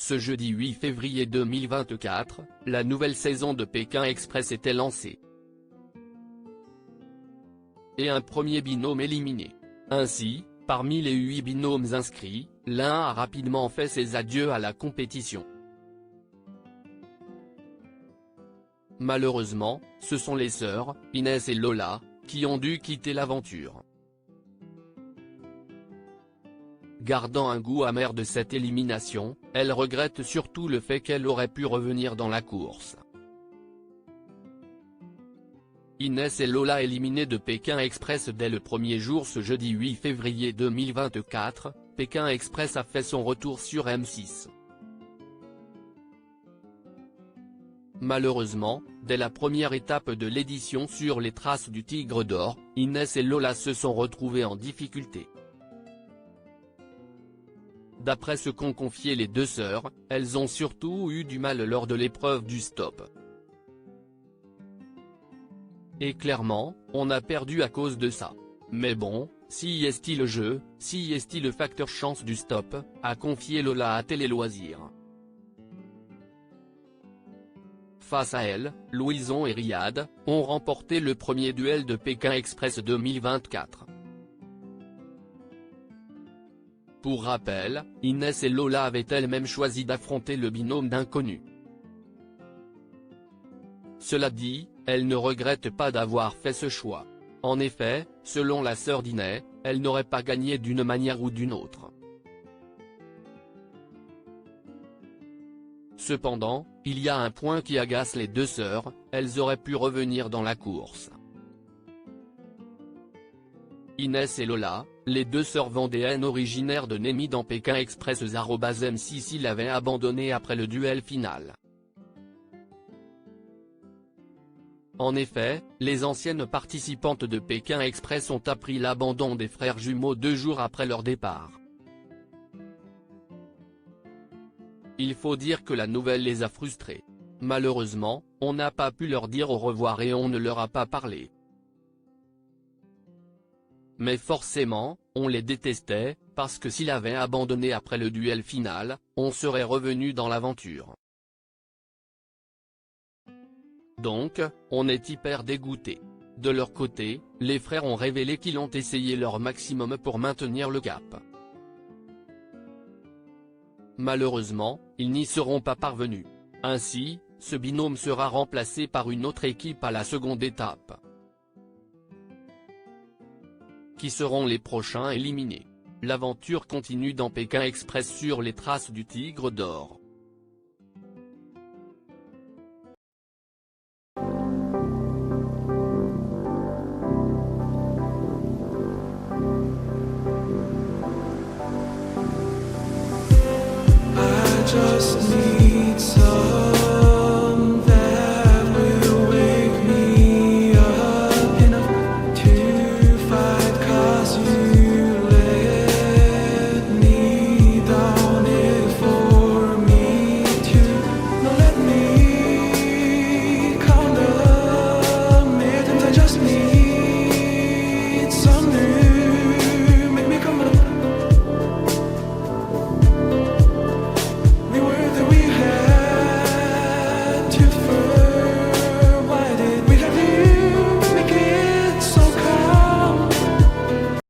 Ce jeudi 8 février 2024, la nouvelle saison de Pékin Express était lancée. Et un premier binôme éliminé. Ainsi, parmi les 8 binômes inscrits, l'un a rapidement fait ses adieux à la compétition. Malheureusement, ce sont les sœurs, Inès et Lola, qui ont dû quitter l'aventure. Gardant un goût amer de cette élimination, elle regrette surtout le fait qu'elle aurait pu revenir dans la course. Inès et Lola éliminées de Pékin Express dès le premier jour ce jeudi 8 février 2024, Pékin Express a fait son retour sur M6. Malheureusement, dès la première étape de l'édition sur les traces du Tigre d'Or, Inès et Lola se sont retrouvées en difficulté. D'après ce qu'ont confié les deux sœurs, elles ont surtout eu du mal lors de l'épreuve du stop. Et clairement, on a perdu à cause de ça. Mais bon, si est-il le jeu, si est-il le facteur chance du stop, a confié Lola à Télé Loisirs. Face à elle, Louison et Riyad ont remporté le premier duel de Pékin Express 2024. Pour rappel, Inès et Lola avaient elles-mêmes choisi d'affronter le binôme d'inconnus. Cela dit, elles ne regrettent pas d'avoir fait ce choix. En effet, selon la sœur d'Inès, elle n'aurait pas gagné d'une manière ou d'une autre. Cependant, il y a un point qui agace les deux sœurs, elles auraient pu revenir dans la course. Inès et Lola, les deux sœurs vendéennes originaires de Némy dans Pékin Express @M6 l'avaient abandonné après le duel final. En effet, les anciennes participantes de Pékin Express ont appris l'abandon des frères jumeaux 2 jours après leur départ. Il faut dire que la nouvelle les a frustrées. Malheureusement, on n'a pas pu leur dire au revoir et on ne leur a pas parlé. Mais forcément, on les détestait, parce que s'ils avaient abandonné après le duel final, on serait revenu dans l'aventure. Donc, on est hyper dégoûté. De leur côté, les frères ont révélé qu'ils ont essayé leur maximum pour maintenir le cap. Malheureusement, ils n'y seront pas parvenus. Ainsi, ce binôme sera remplacé par une autre équipe à la seconde étape. Qui seront les prochains éliminés? L'aventure continue dans Pékin Express sur les traces du Tigre d'Or.